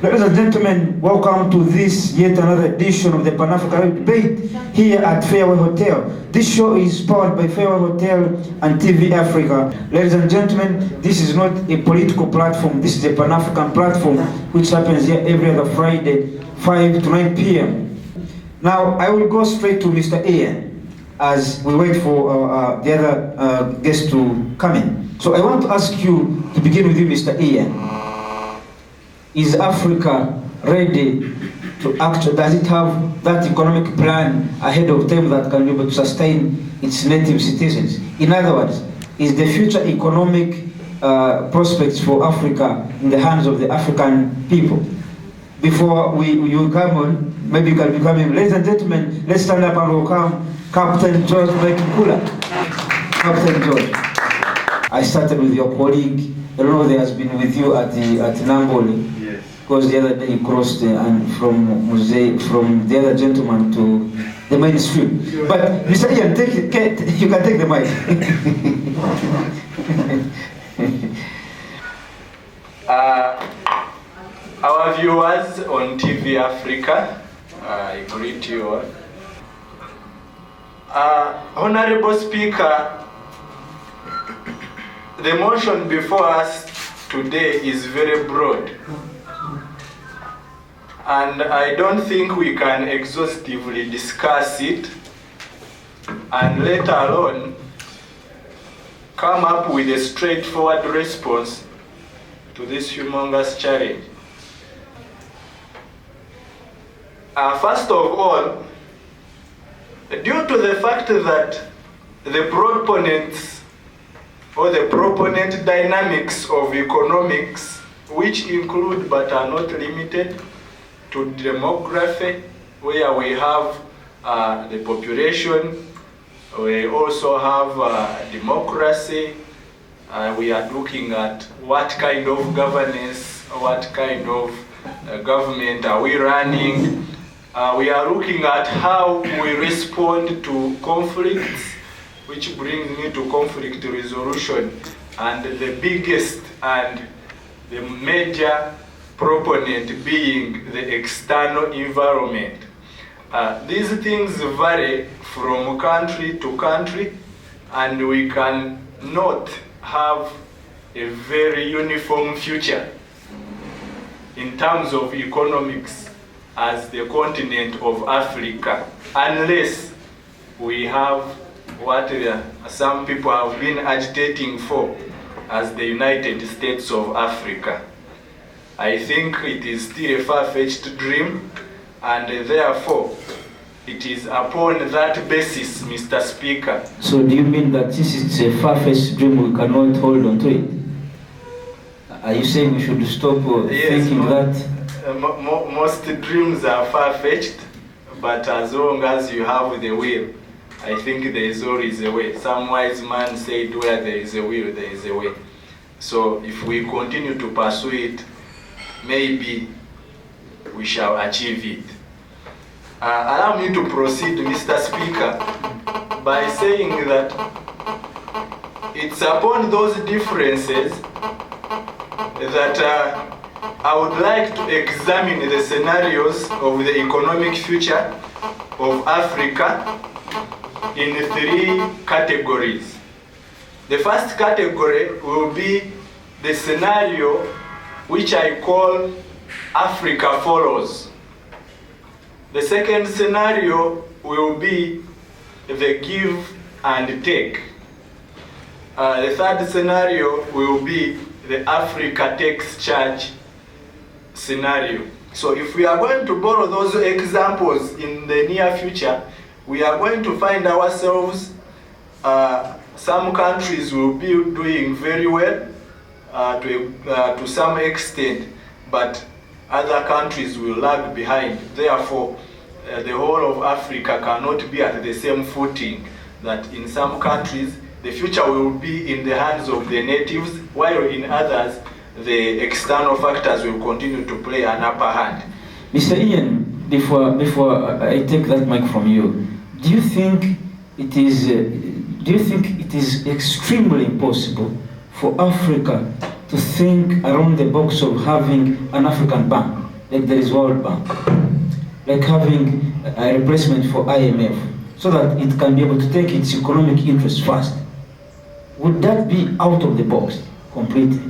Ladies and gentlemen, welcome to this yet another edition of the Pan-African Debate here at Fairway Hotel. This show is powered by Fairway Hotel and TV Africa. Ladies and gentlemen, this is not a political platform, this is a Pan-African platform which happens here every other Friday, 5 to 9 p.m. Now, I will go straight to Mr. Ian as we wait for the other guests to come in. So I want to ask you to begin with you, Mr. Ian. Is Africa ready to act? Does it have that economic plan ahead of time that can be able to sustain its native citizens? In other words, is the future economic prospects for Africa in the hands of the African people? Before you come on, maybe you can be coming. Ladies and gentlemen, let's stand up and welcome Captain George Maikula. Captain George, I started with your colleague. I don't know if he has been with you at Namboli. Because the other day you crossed and from the other gentleman to the mainstream. But Mr. Ian, you can take the mic. Our viewers on TV Africa, I greet you all. Honorable Speaker, the motion before us today is very broad. And I don't think we can exhaustively discuss it, and let alone come up with a straightforward response to this humongous challenge. First of all, due to the fact that the proponents or the proponent dynamics of economics, which include but are not limited to demography, where we have the population, we also have democracy, we are looking at what kind of governance, what kind of government are we running, we are looking at how we respond to conflicts, which brings me to conflict resolution, and the biggest and the major proponent being the external environment. These things vary from country to country, and we cannot have a very uniform future in terms of economics as the continent of Africa, unless we have what some people have been agitating for as the United States of Africa. I think it is still a far-fetched dream, and therefore it is upon that basis, Mr. Speaker. So do you mean that this is a far-fetched dream, we cannot hold on to it? Are you saying we should stop thinking that? Most dreams are far-fetched, but as long as you have the will, I think there is always a way. Some wise man said, where there is a will, there is a way. So if we continue to pursue it, maybe we shall achieve it. Allow me to proceed, Mr. Speaker, by saying that it's upon those differences that I would like to examine the scenarios of the economic future of Africa in 3 categories. The first category will be the scenario which I call Africa follows. The second scenario will be the give and take. The third scenario will be the Africa takes charge scenario. So if we are going to borrow those examples in the near future, we are going to find ourselves, some countries will be doing very well, to some extent, but other countries will lag behind. Therefore, the whole of Africa cannot be at the same footing, that in some countries the future will be in the hands of the natives, while in others the external factors will continue to play an upper hand. Mr. Ian, before I take that mic from you, do you think it is extremely impossible for Africa to think around the box of having an African bank? like there is World Bank, like having a replacement for IMF, so that it can be able to take its economic interests first. Would that be out of the box completely?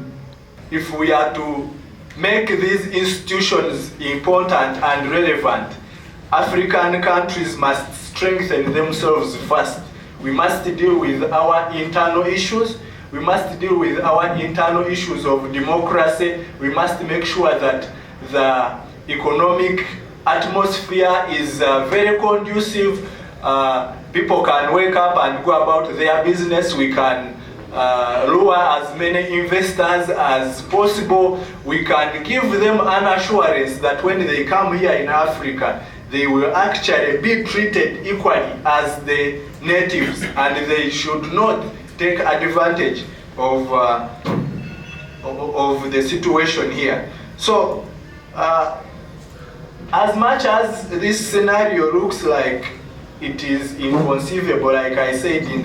If we are to make these institutions important and relevant, African countries must strengthen themselves first. We must deal with our internal issues. We must deal with our internal issues of democracy. We must make sure that the economic atmosphere is very conducive. People can wake up and go about their business. We can lure as many investors as possible. We can give them an assurance that when they come here in Africa, they will actually be treated equally as the natives, and they should not take advantage of the situation here. So, as much as this scenario looks like it is inconceivable, like I said in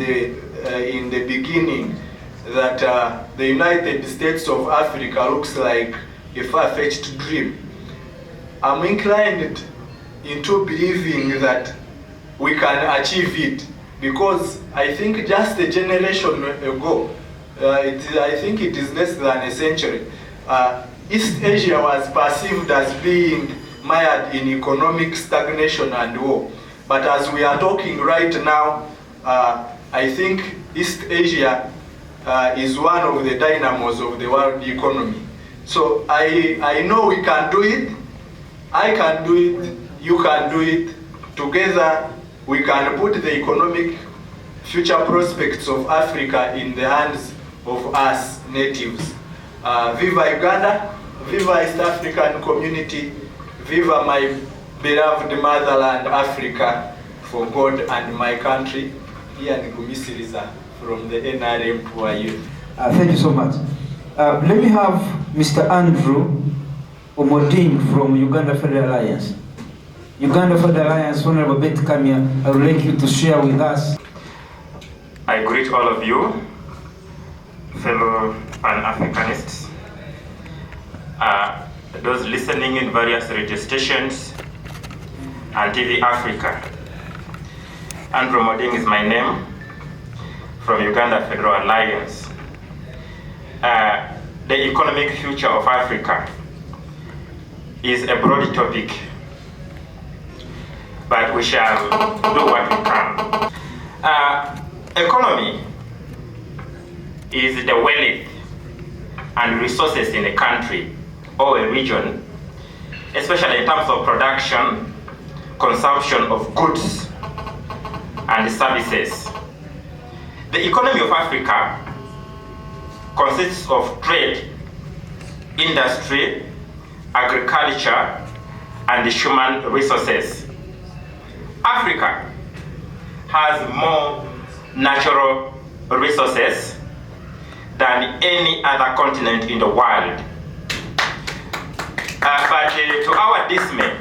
the beginning, that the United States of Africa looks like a far-fetched dream, I'm inclined into believing that we can achieve it, because I think just a generation ago, I think it is less than a century, East Asia was perceived as being mired in economic stagnation and war. But as we are talking right now, I think East Asia is one of the dynamos of the world economy. So I know we can do it. I can do it. You can do it. Together, we can put the economic future prospects of Africa in the hands of us natives. Viva Uganda, viva East African community, viva my beloved motherland Africa, for God and my country. Here in Kumisiriza from the NRM Poor Youth. Thank you so much. Let me have Mr. Andrew Omoding from Uganda Federal Alliance. Uganda Federal Alliance, Honorable Beth Kamya, I would like you to share with us. I greet all of you, fellow Pan-Africanists, those listening in various radio stations and TV Africa. Andrew Omoding is my name, from Uganda Federal Alliance. The economic future of Africa is a broad topic, but we shall do what we can. Economy is the wealth and resources in a country or a region, especially in terms of production, consumption of goods and services. The economy of Africa consists of trade, industry, agriculture, and human resources. Africa has more natural resources than any other continent in the world. But to our dismay,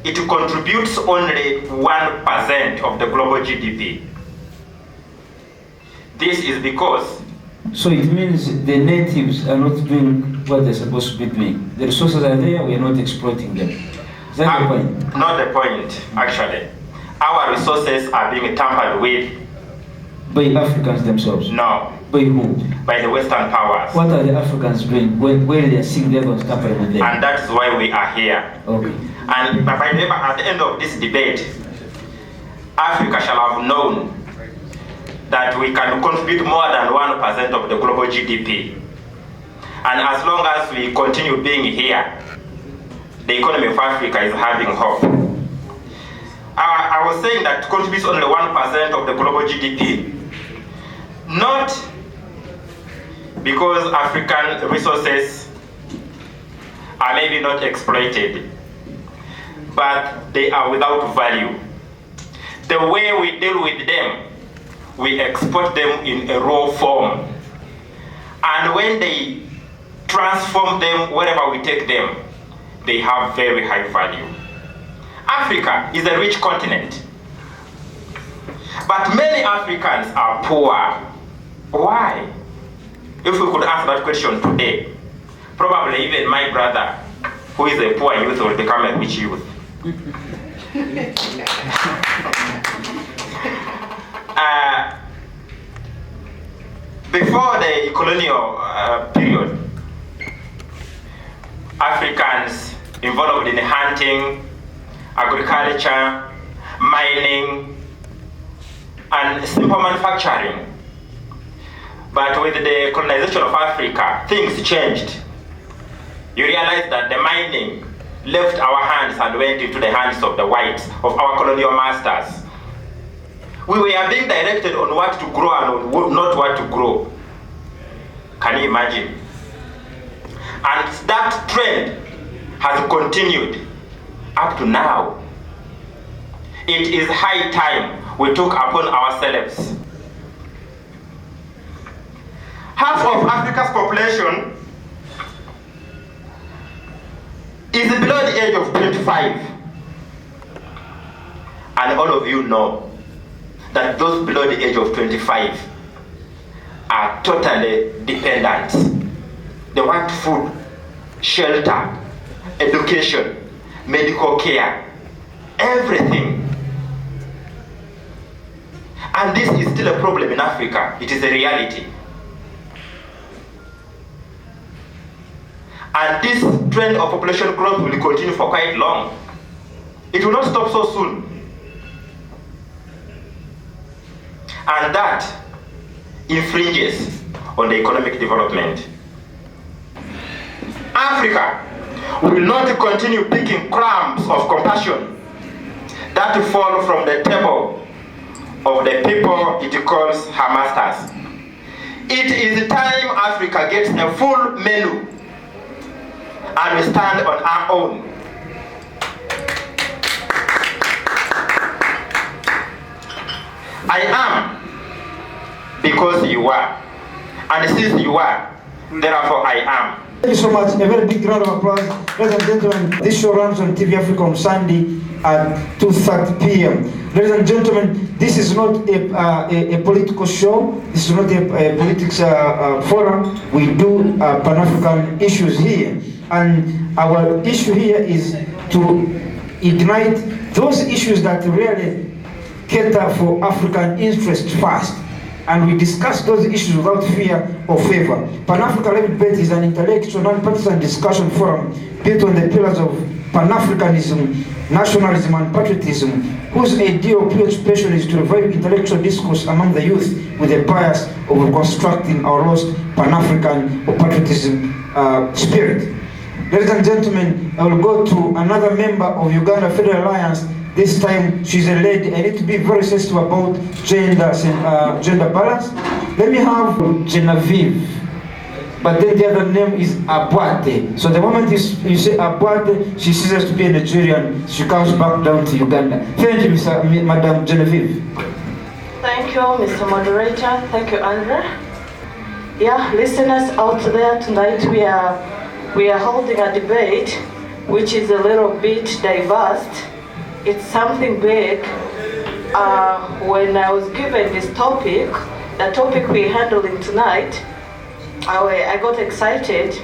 it contributes only 1% of the global GDP. This is because... So it means the natives are not doing what they're supposed to be doing. The resources are there, we are not exploiting them. Is that the point? Not the point, actually. Our resources are being tampered with. By Africans themselves? No. By who? By the Western powers. What are the Africans doing when they are seeing the others tampering with them? And that's why we are here. Okay. And at the end of this debate, Africa shall have known that we can contribute more than 1% of the global GDP. And as long as we continue being here, the economy of Africa is having hope. I was saying that it contributes only 1% of the global GDP, not because African resources are maybe not exploited, but they are without value. The way we deal with them, we export them in a raw form. And when they transform them, wherever we take them, they have very high value. Africa is a rich continent, but many Africans are poor. Why? If we could answer that question today, probably even my brother who is a poor youth will become a rich youth. Before the colonial period, Africans involved in hunting, agriculture, mining, and simple manufacturing. But with the colonization of Africa, things changed. You realize that the mining left our hands and went into the hands of the whites, of our colonial masters. We were being directed on what to grow and on not what to grow. Can you imagine? And that trend has continued up to now. It is high time we took upon ourselves. Half of Africa's population is below the age of 25. And all of you know that those below the age of 25 are totally dependent. They want food, shelter, education, medical care, everything. And this is still a problem in Africa. It is a reality. And this trend of population growth will continue for quite long. It will not stop so soon. And that infringes on the economic development. Africa will not continue picking crumbs of compassion that fall from the table of the people it calls her masters. It is time Africa gets a full menu and we stand on our own. I am because you are, and since you are, therefore I am. Thank you so much. A very big round of applause. Ladies and gentlemen, this show runs on TV Africa on Sunday at 2:30 p.m. Ladies and gentlemen, this is not a political show. This is not a politics forum. We do Pan-African issues here. And our issue here is to ignite those issues that really cater for African interest first. And we discuss those issues without fear or favor. Pan-African Level Debate is an intellectual, non-partisan discussion forum built on the pillars of Pan-Africanism, nationalism, and patriotism, whose ideal preoccupation is to revive intellectual discourse among the youth with a bias of reconstructing our lost Pan-African or patriotism spirit. Ladies and gentlemen, I will go to another member of Uganda Federal Alliance. This time she's a lady. I need to be very sensitive about gender balance. Let me have Genevieve, but then the other name is Abwate. So the moment you say Abwate, she ceases to be a Nigerian. She comes back down to Uganda. Thank you, Madam Genevieve. Thank you, Mr. Moderator. Thank you, Andrea. Yeah, listeners out there, tonight we are holding a debate which is a little bit diverse. It's something big. When I was given this topic, the topic we're handling tonight, I got excited.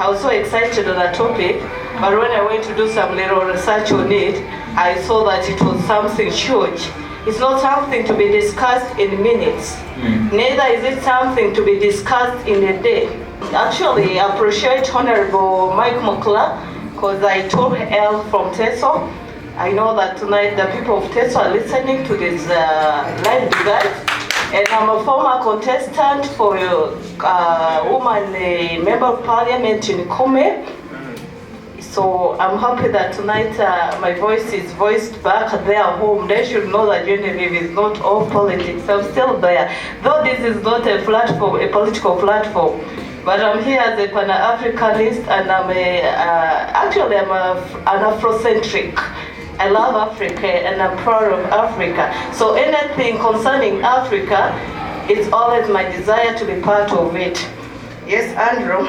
I was so excited on the topic, but when I went to do some little research on it, I saw that it was something huge. It's not something to be discussed in minutes. Neither is it something to be discussed in a day. Actually, I appreciate Honorable Mike Mukla, because I told her from Teso. I know that tonight the people of Teso are listening to this live debate, and I'm a former contestant for woman member of parliament in Kome. So I'm happy that tonight my voice is voiced back there at home. They should know that Genevieve is not all politics. I'm still there, though this is not a platform, a political platform. But I'm here as a Pan-Africanist, and I'm actually an Afrocentric. I love Africa and I'm proud of Africa. So anything concerning Africa, it's always my desire to be part of it. Yes, Andrew.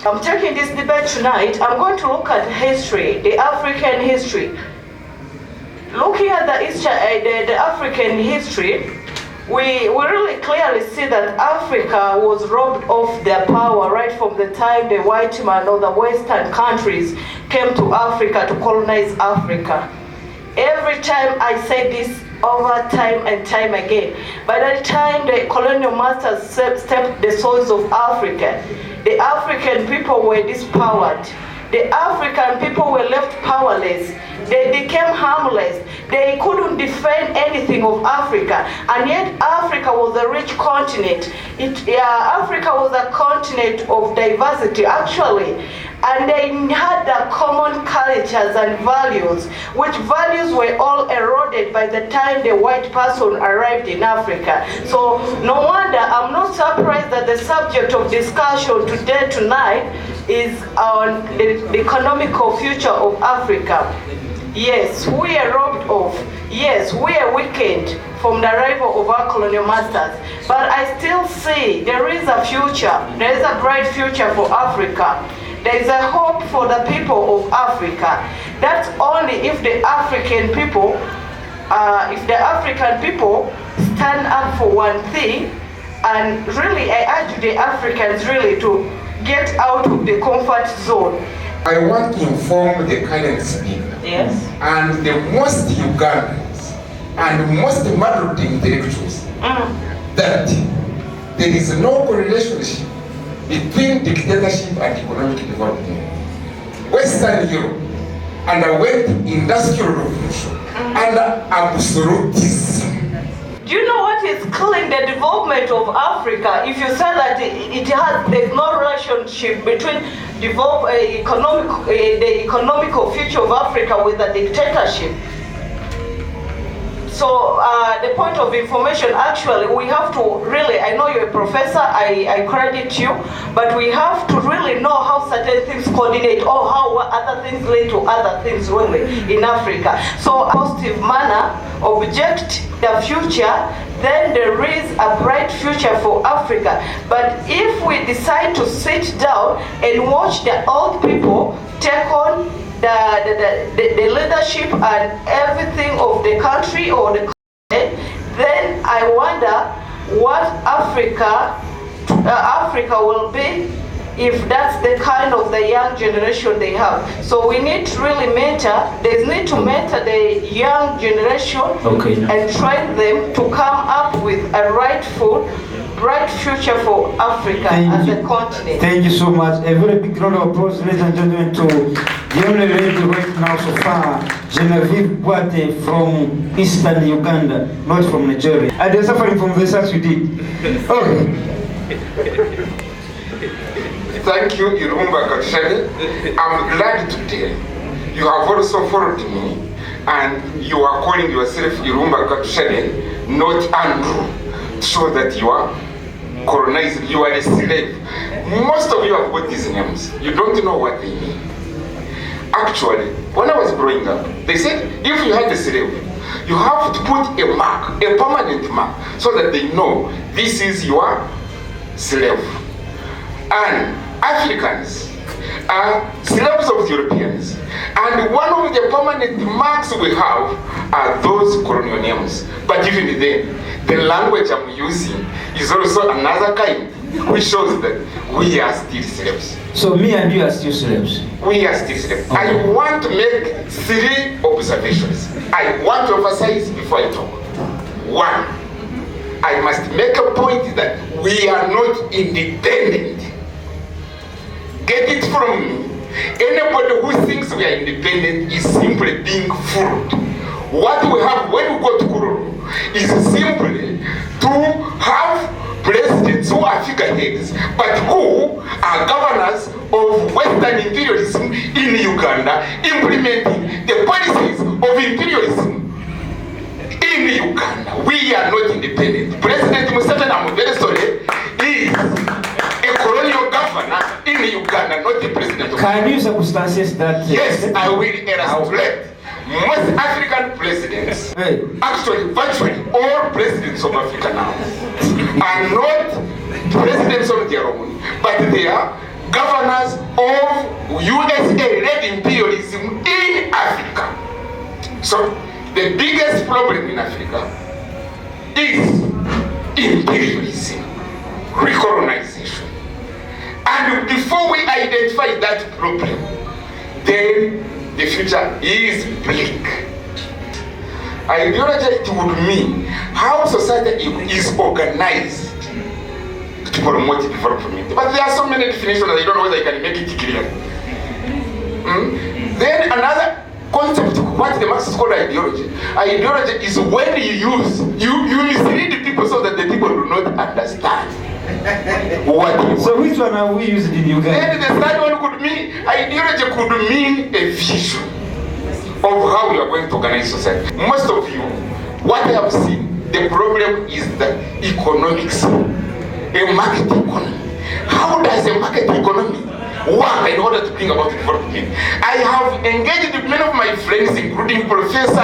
I'm taking this debate tonight. I'm going to look at history, the African history. Looking at the African history, we really clearly see that Africa was robbed of their power right from the time the white man or the Western countries came to Africa to colonize Africa. Every time I say this over time and time again, by the time the colonial masters stepped the soils of Africa, the African people were disempowered. The African people were left powerless. They became harmless. They couldn't defend anything of Africa. And yet Africa was a rich continent. Africa was a continent of diversity, actually. And they had the common cultures and values, which values were all eroded by the time the white person arrived in Africa. So no wonder, I'm not surprised that the subject of discussion tonight is on the economical future of Africa. Yes, we are robbed of. Yes, we are weakened from the arrival of our colonial masters. But I still see there is a future. There is a bright future for Africa. There is a hope for the people of Africa. That's only if the African people, stand up for one thing. And really, I urge the Africans really to get out of the comfort zone. I want to inform the current speaker, yes, and the most Ugandans and most moderate intellectuals that there is no correlation between dictatorship and economic development. Western Europe underwent industrial revolution under absolutism. Do you know what is killing the development of Africa? If you say that there's no relationship between the economical future of Africa with the dictatorship. So the point of information, actually, we have to really, I know you're a professor, I credit you, but we have to really know how certain things coordinate or how other things lead to other things really in Africa. So a positive manner, object the future, then there is a bright future for Africa. But if we decide to sit down and watch the old people take on the leadership and everything of the country or the continent, then I wonder what Africa will be if that's the kind of the young generation they have. So we need to really need to mentor the young generation and train them to come up with a rightful, bright future for Africa as a continent. Thank you so much. A very big round of applause, ladies and gentlemen, to the only lady right now so far, Genevieve Boate from Eastern Uganda, not from Nigeria. And they're suffering from the research you did. Okay. Thank you, Irumba Katushane. I'm glad today you have also followed me and you are calling yourself Irumba Katushane, not Andrew, to show that you are colonized, you are a slave. Most of you have got these names. You don't know what they mean. Actually, when I was growing up, they said if you had a slave, you have to put a mark, a permanent mark, so that they know this is your slave. And Africans are slaves of Europeans. And one of the permanent marks we have are those colonial names. But even then, the language I'm using is also another kind, which shows that we are still slaves. So me and you are still slaves? We are still slaves. Okay. I want to make 3 observations. I want to emphasize before I talk. 1, I must make a point that we are not independent. Get it from me. Anybody who thinks we are independent is simply being fooled. What we have when we go to Kururu is simply to have presidents who are figureheads, but who are governors of Western imperialism in Uganda, implementing the policies of imperialism in Uganda. We are not independent. President Museveni, I'm very sorry, is a colonial governor in Uganda, not the president of Can you substantiate that? Yes, I will illustrate. Most African presidents, actually virtually all presidents of Africa now, are not presidents on their own, but they are governors of USA-led imperialism in Africa. So the biggest problem in Africa is imperialism, recolonization. And before we identify that problem, then the future is bleak. Ideology, it would mean how society is organized to promote development. But there are so many definitions that I don't know whether I can make it clear. Then another concept, what the Marxists call ideology. Ideology is when you mislead the people so that the people do not understand what you want. So which one are we using in Uganda? Then the third one could mean, ideology could mean a vision of how you are going to organize society. Most of you, what I have seen, the problem is the economics, a market economy. How does a market economy work in order to bring about development? I have engaged with many of my friends, including professors.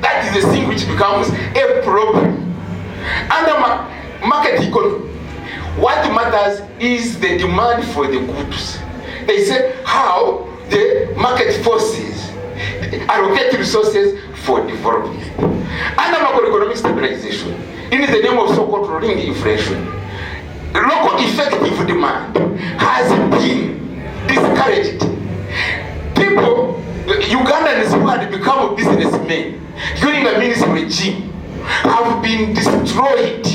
That is the thing which becomes a problem. Under market economy, what matters is the demand for the goods. They say how the market forces allocate resources for development. Under macroeconomic stabilization, in the name of so-called rolling inflation, local effective demand has been discouraged. People, Ugandans who had become businessmen during the ministry regime, have been destroyed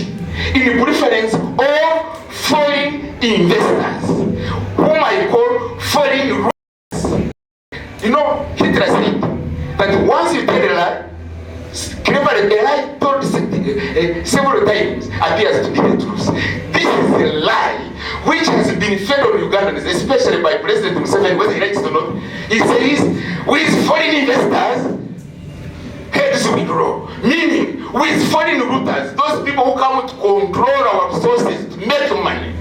in the preference of foreign investors, whom I call foreign rulers. You know, Hitler said that once you tell a lie, cleverly a lie told several times appears to be the truth. This is a lie which has been fed on Ugandans, especially by President Museveni, whether he likes it or not. He says, with foreign investors, heads will grow. Meaning, with foreign rooters, those people who come to control our resources to make money,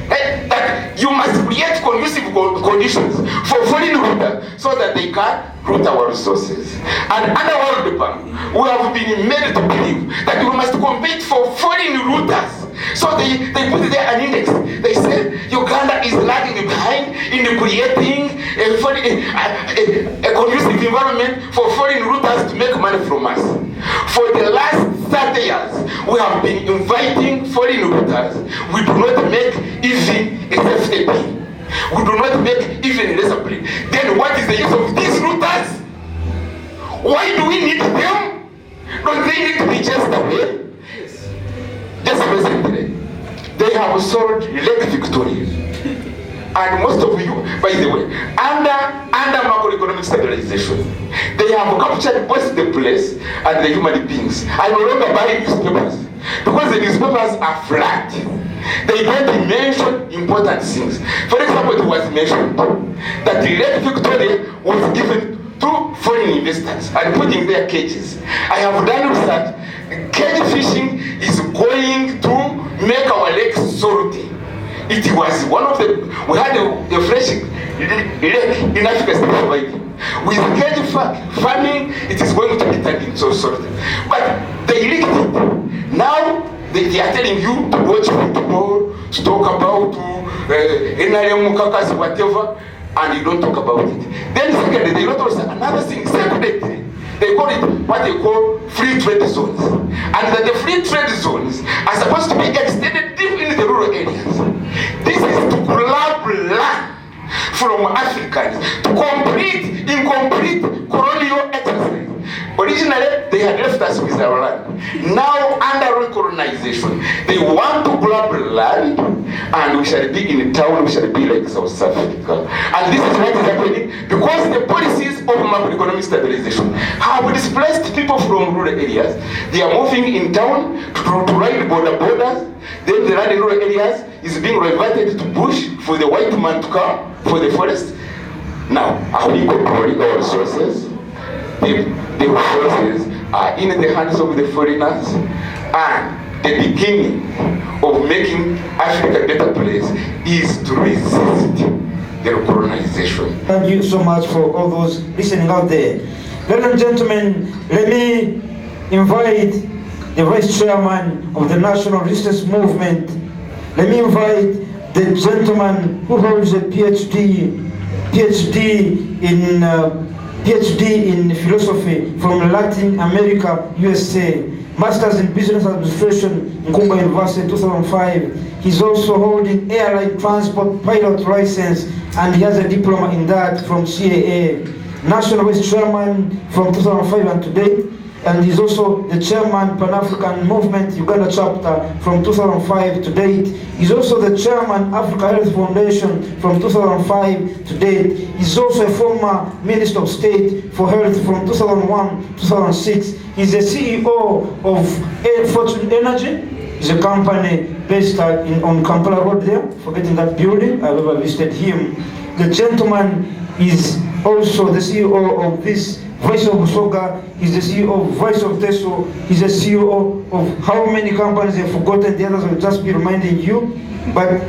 that you must create conducive conditions for foreign rooters so that they can root our resources. And under World Bank, we have been made to believe that we must compete for foreign rooters. So they put there an index. They say Uganda is lagging behind in creating a conducive environment for foreign rooters to make money from us. For the last 30 years, we have been inviting foreign rooters. We do not make even a safety pin. We do not make even a lesser plane. Then what is the use of these routers? Why do we need them? Don't they need to be just away? Just recently, they have sold Lake Victoria. And most of you, by the way, under macroeconomic stabilization, they have captured both the place and the human beings. I no longer buy newspapers because the newspapers are flat. They don't mention important things. For example, it was mentioned that the Lake Victoria was given to foreign investors and put in their cages. I have done research. Cage fishing is going to make our lakes salty. It was one of the, we had a fresh lake in Africa still surviving. With cage farming, it is going to be turned into salty. But they licked it. Now they are telling you to watch football, to talk about NRM, Kakas, whatever, and you don't talk about it. Then secondly, they wrote also another thing, separately. They call it what they call free trade zones. And that the free trade zones are supposed to be extended deep into the rural areas. This is to grab land from Africans to complete incomplete colonial exercise. Originally, they had left us with our land. Now, under recolonization, they want to grab land, and we shall be in town, we shall be like South Africa. And this is what is happening because the policies of macroeconomic stabilization have displaced people from rural areas. They are moving in town to ride borders. Then the land in rural areas is being reverted to bush for the white man to come for the forest. Now, are we controlling our resources? The resources are in the hands of the foreigners, and the beginning of making Africa a better place is to resist the colonization. Thank you so much for all those listening out there. Ladies and gentlemen, let me invite the Vice Chairman of the National Resistance Movement. Let me invite the gentleman who holds a PhD in philosophy from Latin America, USA. Masters in Business Administration, Nkumba University, 2005. He's also holding airline transport pilot license, and he has a diploma in that from CAA. National West Chairman from 2005 and today, and he's also the Chairman Pan-African Movement Uganda Chapter from 2005 to date. He's also the Chairman Africa Health Foundation from 2005 to date. He's also a former Minister of State for Health from 2001 to 2006. He's the CEO of Fortune Energy. It's a company based on Kampala Road there, forgetting that building. I've ever visited him. The gentleman is also the CEO of this Voice of Busoga. He's the CEO of Voice of Teso. He's the CEO of how many companies I've forgotten, the others will just be reminding you. But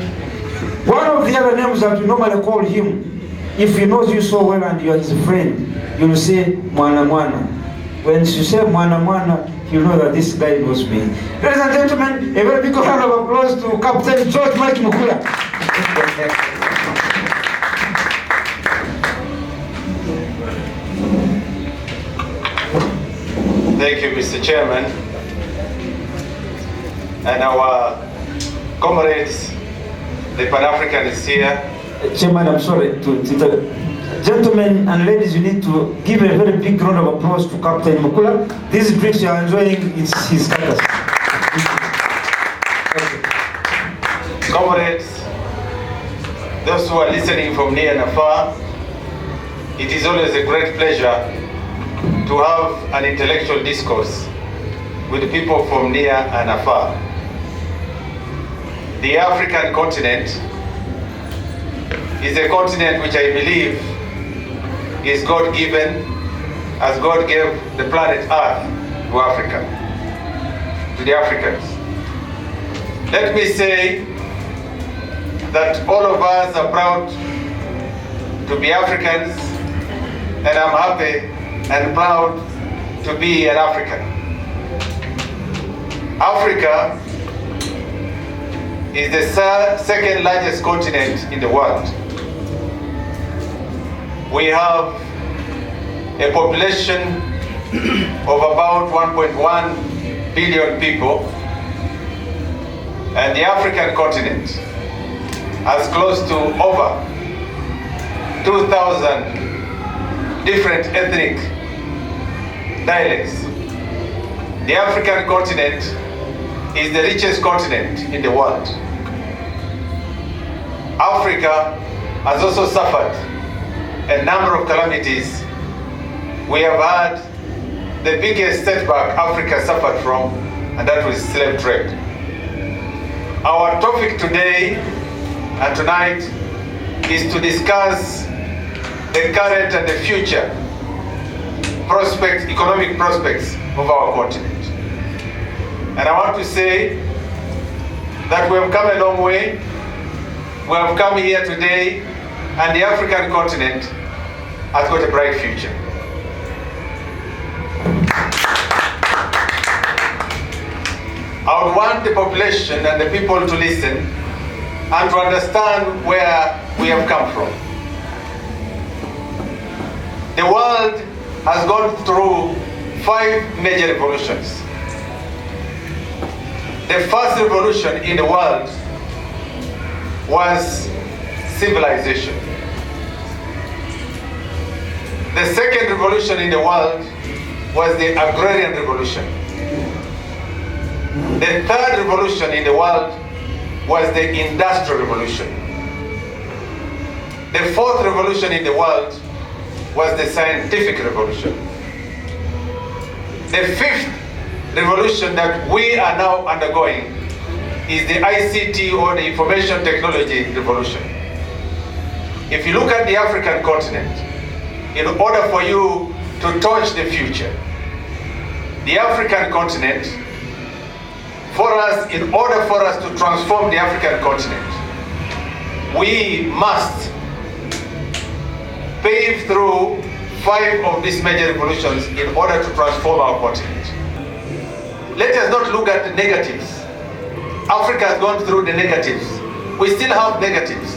one of the other names that we normally call him, if he knows you so well and you are his friend, you will say Mwana Mwana. When you say Mwana Mwana, you know that this guy knows me. Ladies and gentlemen, a very big round of applause to Captain George Mike Mukula. Thank you, Mr. Chairman. And our comrades, the Pan-Africanists here. Chairman, I'm sorry to gentlemen and ladies, you need to give a very big round of applause to Captain Mukula. These drinks you are enjoying, it's his status. Comrades, those who are listening from near and far, it is always a great pleasure to have an intellectual discourse with people from near and afar. The African continent is a continent which I believe is God-given, as God gave the planet Earth to Africa, to the Africans. Let me say that all of us are proud to be Africans, and I'm happy and proud to be an African. Africa is the second largest continent in the world. We have a population of about 1.1 billion people, and the African continent has close to over 2,000 different ethnic dialects. The African continent is the richest continent in the world. Africa has also suffered a number of calamities. We have had the biggest setback Africa suffered from, and that was slave trade. Our topic today and tonight is to discuss the current and the future prospects, economic prospects of our continent. And I want to say that we have come a long way. We have come here today, and the African continent has got a bright future. I would want the population and the people to listen and to understand where we have come from. The world has gone through 5 major revolutions. The first revolution in the world was civilization. The second revolution in the world was the agrarian revolution. The third revolution in the world was the industrial revolution. The fourth revolution in the world was the scientific revolution. The fifth revolution that we are now undergoing is the ICT, or the information technology revolution. If you look at the African continent, in order for you to touch the future, the African continent, in order for us to transform the African continent, we must pave through 5 of these major revolutions in order to transform our continent. Let us not look at the negatives. Africa has gone through the negatives. We still have negatives.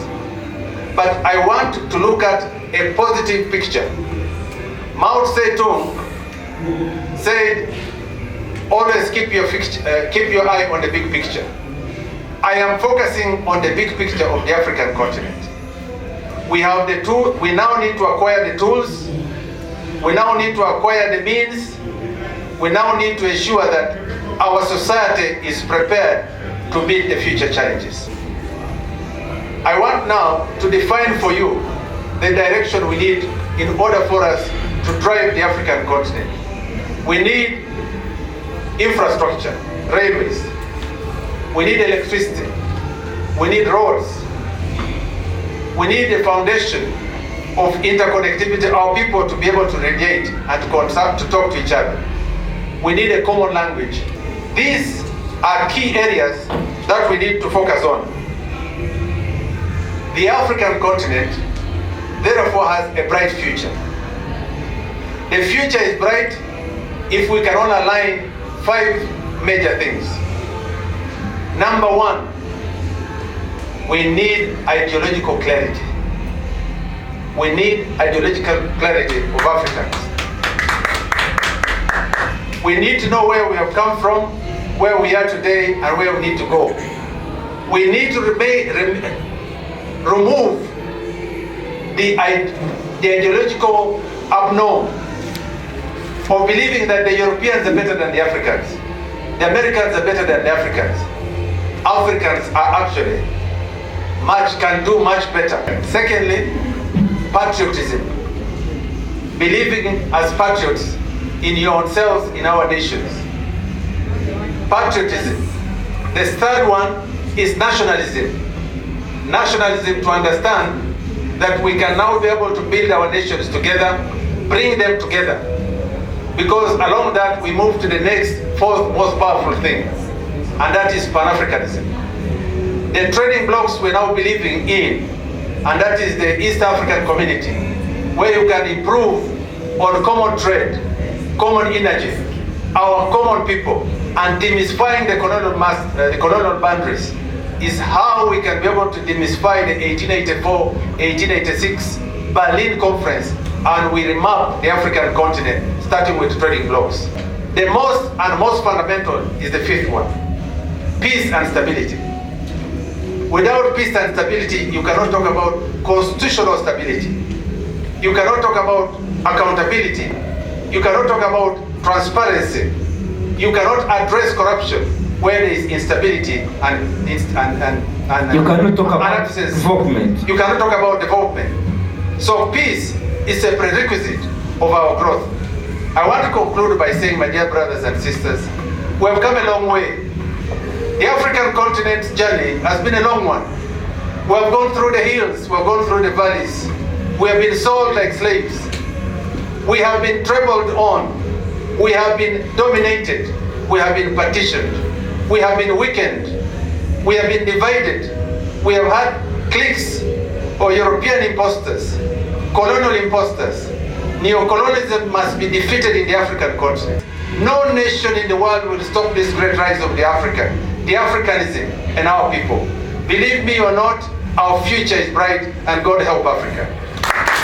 But I want to look at a positive picture. Mao Zedong said, always keep your eye on the big picture. I am focusing on the big picture of the African continent. We have the tool. We now need to acquire the tools. We now need to acquire the means. We now need to ensure that our society is prepared to meet the future challenges. I want now to define for you the direction we need in order for us to drive the African continent. We need infrastructure, railways. We need electricity. We need roads. We need the foundation of interconnectivity, our people to be able to radiate and to talk to each other. We need a common language. These are key areas that we need to focus on. The African continent, therefore, has a bright future. The future is bright if we can all align 5 major things. Number 1, we need ideological clarity. We need ideological clarity of Africans. We need to know where we have come from, where we are today, and where we need to go. We need to remove the ideological abnorm of believing that the Europeans are better than the Africans. The Americans are better than the Africans. Africans are actually can do much better. Secondly, patriotism. Believing as patriots in yourselves, in our nations. Patriotism. The third one is nationalism. Nationalism, to understand that we can now be able to build our nations together, bring them together. Because along that, we move to the next 4th most powerful thing, and that is Pan-Africanism. The trading blocks we're now believing in, and that is the East African community, where you can improve on common trade, common energy, our common people, and demystifying the colonial boundaries is how we can be able to demystify the 1884-1886 Berlin Conference, and we remap the African continent, starting with trading blocks. The most fundamental is the 5th one, peace and stability. Without peace and stability, you cannot talk about constitutional stability. You cannot talk about accountability. You cannot talk about transparency. You cannot address corruption where there is instability and you cannot talk about development. You cannot talk about development. So peace is a prerequisite of our growth. I want to conclude by saying, my dear brothers and sisters, we have come a long way. The African continent's journey has been a long one. We have gone through the hills, we have gone through the valleys. We have been sold like slaves. We have been trampled on. We have been dominated. We have been partitioned. We have been weakened. We have been divided. We have had cliques or European imposters, colonial imposters. Neo-colonialism must be defeated in the African continent. No nation in the world will stop this great rise of the Africanism and our people. Believe me or not, our future is bright, and God help Africa.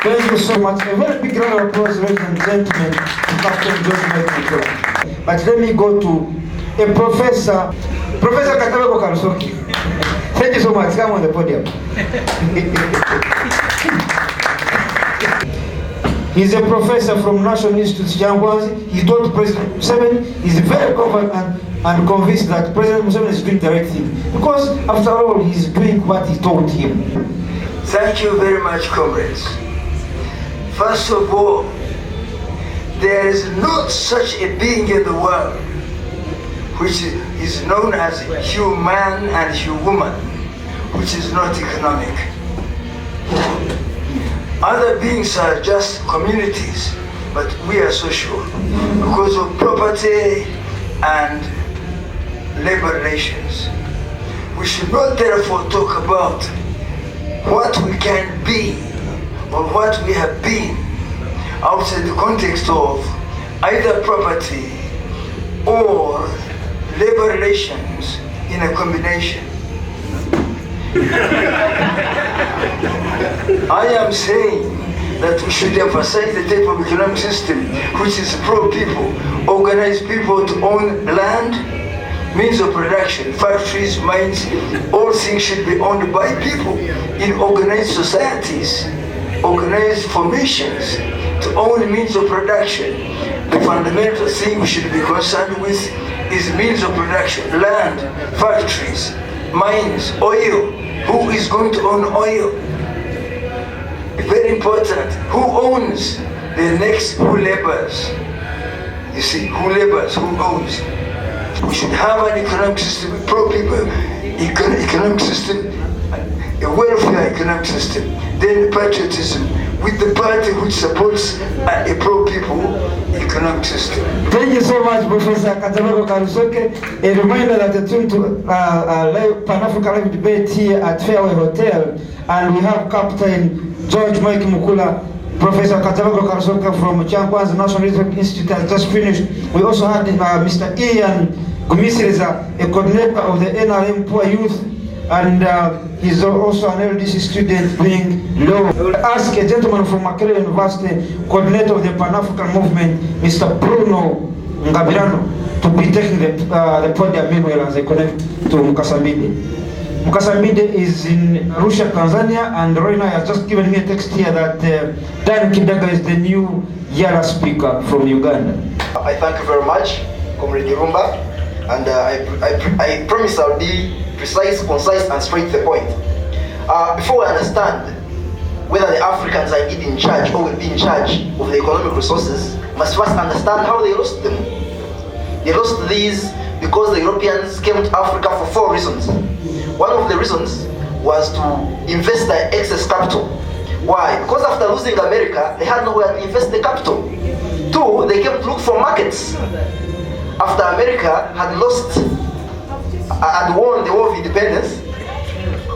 Thank you so much. A very big round of applause, ladies and gentlemen, to Captain George Michael. But let me go to a Professor Katabeko Karusoki. Thank you so much. Come on the podium. He's a professor from National Institute Changwazi. He told President Museveni he's very confident and convinced that President Museveni is doing the right thing. Because after all, he's doing what he told him. Thank you very much, comrades. First of all, there is not such a being in the world which is known as human and human, which is not economic. Other beings are just communities, but we are social because of property and labor relations. We should not therefore talk about what we can be or what we have been outside the context of either property or labor relations in a combination. I am saying that we should emphasize the type of economic system which is pro-people, organize people to own land, means of production, factories, mines, all things should be owned by people in organized societies, organized formations, to own means of production. The fundamental thing we should be concerned with is means of production, land, factories, mines, oil. Who is going to own oil? Very important. Who owns? The next, who labors? You see, who labors, who owns? We should have an economic system, a pro-people economic system, a welfare economic system, then patriotism, with the party which supports a pro-people economic system. Thank you so much, Professor Katabako Karusoke. A reminder that the tuned to Pan-African Live debate here at Fairway Hotel, and we have Captain George Mike Mukula, Professor Katabako Karusoke from Chankwanza National Research Institute has just finished. We also had Mr. Ian Gumisiriza, a coordinator of the NRM Poor Youth, and he's also an LDC student doing law. I will ask a gentleman from Makerere University, coordinator of the Pan-African Movement, Mr. Bruno Ngabirano, to be taking the podium meanwhile as I connect to Mukasambide. Mukasambide is in Arusha, Tanzania, and Roina has just given me a text here that Dan Kidaga is the new Yara speaker from Uganda. I thank you very much, Comrade Irumba, and I promise I'll be precise, concise, and straight to the point. Before we understand whether the Africans are indeed in charge or will be in charge of the economic resources, we must first understand how they lost them. They lost these because the Europeans came to Africa for 4 reasons. One of the reasons was to invest their excess capital. Why? Because after losing America, they had nowhere to invest the capital. 2, they came to look for markets. After America had lost and won the War of Independence,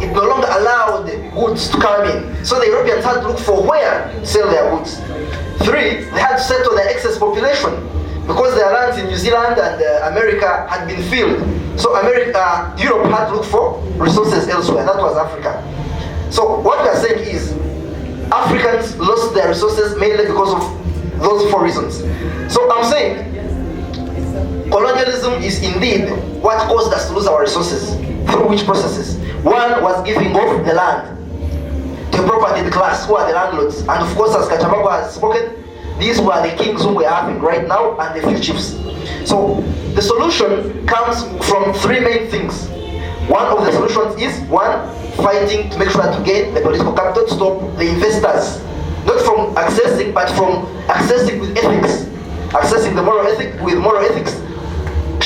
it no longer allowed the goods to come in. So the Europeans had to look for where to sell their goods. 3, they had to settle their excess population because their lands in New Zealand and America had been filled. So Europe had to look for resources elsewhere. That was Africa. So what we are saying is, Africans lost their resources mainly because of those 4 reasons. So I'm saying, colonialism is indeed what caused us to lose our resources. Through which processes? One was giving off the land to a propertied class, who are the landlords. And of course, as Katabako has spoken, these were the kings whom we are having right now and the few chiefs. So the solution comes from 3 main things. One of the solutions is, 1, fighting to make sure to gain the political capital to stop the investors, not from accessing, but from accessing with ethics, accessing the moral ethic with moral ethics,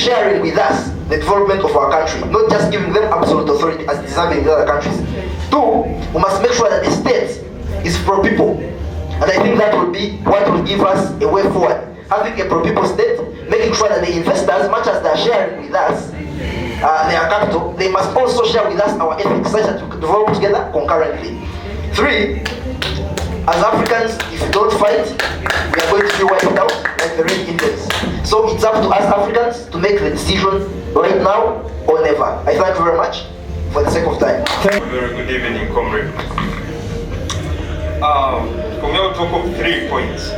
sharing with us the development of our country, not just giving them absolute authority as deserving in other countries. 2, we must make sure that the state is pro-people. And I think that will be what will give us a way forward. Having a pro-people state, making sure that the investors, as much as they are sharing with us their capital, they must also share with us our ethics, such that we can develop together concurrently. 3, as Africans, if we don't fight, we are going to be wiped out like the Red Indians. So it's up to us Africans to make the decision right now or never. I thank you very much for the sake of time. Very good evening, comrade. For me, I'll talk of 3 points.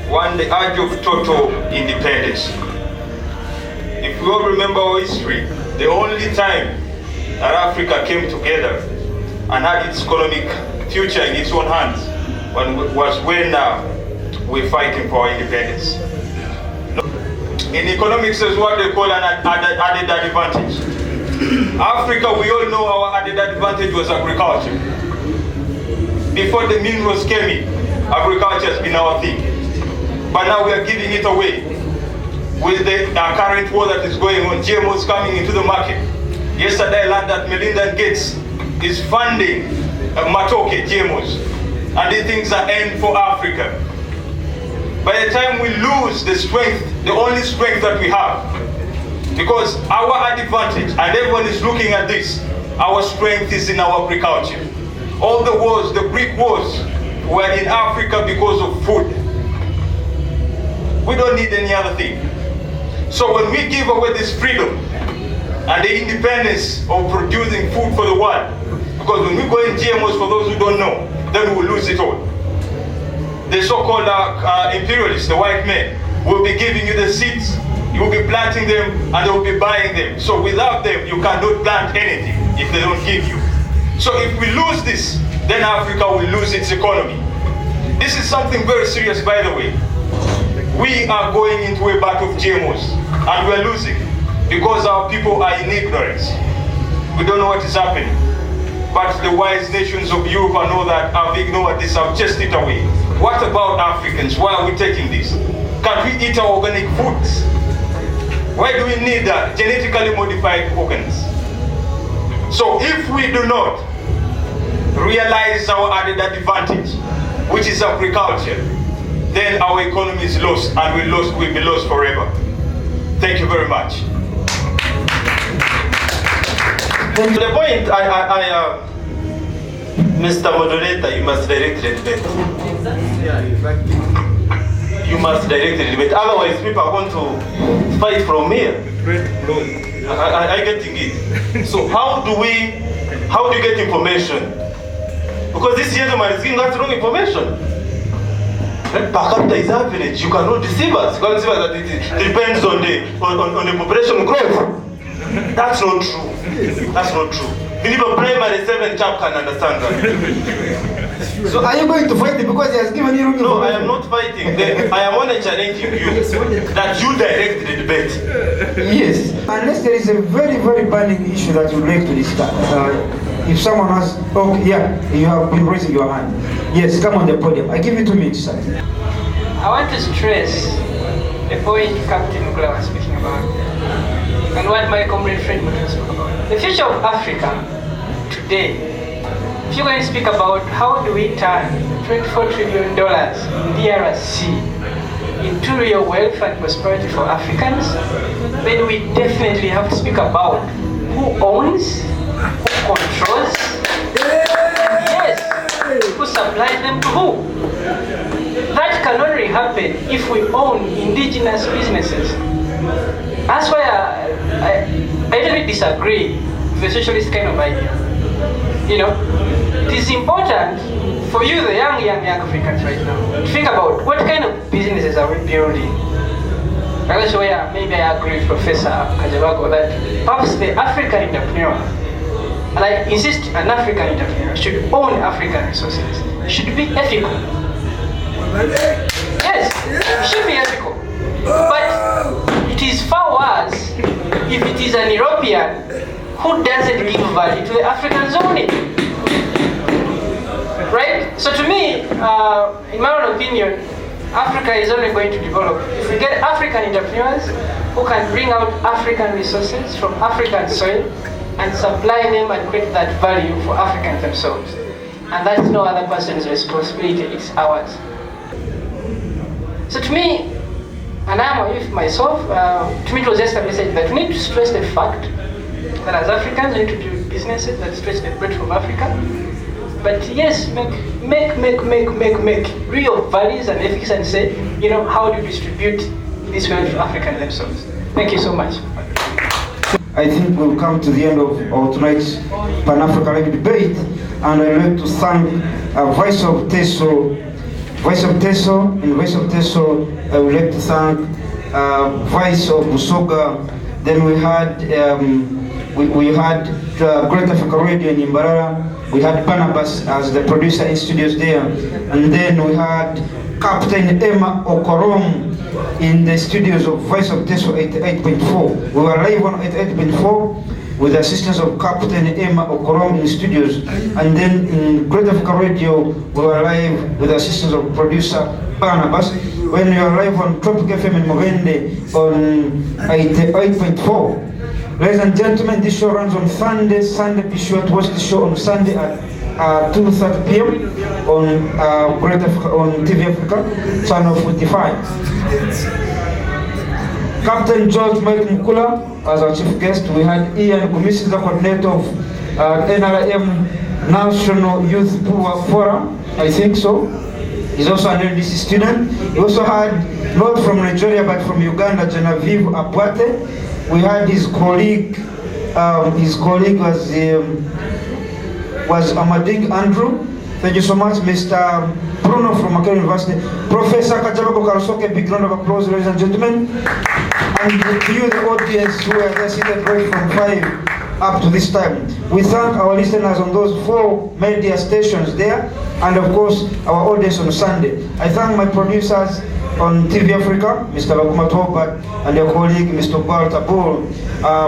1, the urge of total independence. If we all remember our history, the only time that Africa came together and had its economic future in its own hands was when we're fighting for our independence. In economics, is what they call an added advantage. Africa, we all know our added advantage was agriculture. Before the minerals came in, agriculture has been our thing. But now we are giving it away. With the current war that is going on, GMOs coming into the market. Yesterday I learned that Melinda Gates is funding Matoke GMOs. And these things are aimed for Africa. By the time we lose the strength, the only strength that we have, because our advantage, and everyone is looking at this, our strength is in our agriculture. All the wars, the Greek wars, were in Africa because of food. We don't need any other thing. So when we give away this freedom and the independence of producing food for the world, because when we go in GMOs, for those who don't know, then we will lose it all. the so-called imperialists, the white men, will be giving you the seeds. You will be planting them and they will be buying them. So without them, you cannot plant anything if they don't give you. So if we lose this, then Africa will lose its economy. This is something very serious, by the way. We are going into a battle of GMOs and we're losing because our people are in ignorance. We don't know what is happening. But the wise nations of Europe and all that have ignored this, have chased it away. What about Africans? Why are we taking this? Can't we eat our organic foods? Why do we need genetically modified organs? So if we do not realize our added advantage, which is agriculture, then our economy is lost and we'll be lost forever. Thank you very much. The point, Mr. Moderator, you must direct the debate. You must direct the debate. Otherwise, people are going to fight from here. I getting it. So how do you get information? Because this gentleman is giving us wrong information. Per capita is average. You cannot deceive us. You cannot deceive us that it depends on the population growth. That's not true. That's not true. Even a primary 7 chap can understand that. So are you going to fight it because he has given you? No, I am not fighting. I am only challenging you that you direct the debate. Yes, unless there is a very, very burning issue that you would like to discuss. If someone has, oh yeah, you have been raising your hand. Yes, come on the podium. I give you 2 minutes, sir. I want to stress the point Captain Mugula was speaking about and what my comrade Fred was speaking about. The future of Africa today, if you're going to speak about how do we turn $24 trillion in DRC into real wealth and prosperity for Africans, then we definitely have to speak about who owns, who controls, yes, who supplies them to who. That can only happen if we own indigenous businesses. That's why I really disagree with the socialist kind of idea. You know, it is important for you, the young Africans right now, to think about what kind of businesses are we building. That's where maybe I agree with Professor Kajabago that perhaps the African entrepreneur, and I insist an African entrepreneur should own African resources. It should be ethical. Yes, it should be ethical. But it is far worse if it is an European who doesn't give value to the African zoning. Right? So to me, in my own opinion, Africa is only going to develop if we get African entrepreneurs who can bring out African resources from African soil and supply them and create that value for Africans themselves. And that's no other person's responsibility, it's ours. So to me, and I'm a youth myself, to me it was just a message that we need to stress the fact that as Africans we need to do businesses that stretch the breadth of Africa. But yes, make real values and ethics and say, you know, how do you distribute this wealth to Africans themselves? Thank you so much. I think we'll come to the end of our tonight's Pan-African debate, and I'd like to thank Vice of TESO, and Vice of TESO, I would like to thank Vice of Busoga. Then we had Great Africa Radio in Imbarara. We had Barnabas as the producer in studios there, and then we had Captain Emma Okorom in the studios of Voice of Teso 88.4. We were live on 88.4 with the assistance of Captain Emma Okorom in the studios, and then in Great Africa Radio we were live with the assistance of producer Barnabas. When we were live on Tropic FM in Movende on 88.4. Ladies and gentlemen, this show runs on Sunday. Be sure to watch the show on Sunday at 2:30 p.m. on Great Africa, on TV Africa, channel 45. Captain George Mike Mukula as our chief guest. We had Ian Gumisi, the coordinator of NRM National Youth Poor Forum, I think so. He's also an LDC student. We also had, not from Nigeria, but from Uganda, Genevieve Abwate. We had his colleague was Amading Andrew. Thank you so much, Mr. Bruno from Makerere University. Professor Kajabago Karusoke, big round of applause, ladies and gentlemen. And to you, the audience who are there seated right from 5 up to this time. We thank our listeners on those 4 media stations there, and of course, our audience on Sunday. I thank my producers on TV Africa, Mr. Baguma Toba, and your colleague, Mr. Walter Bull,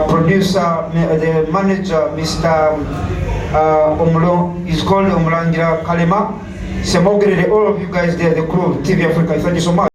producer, the manager, Mr. Is called Omulangira Kalema. Semogere, all of you guys there, the crew of TV Africa, thank you so much.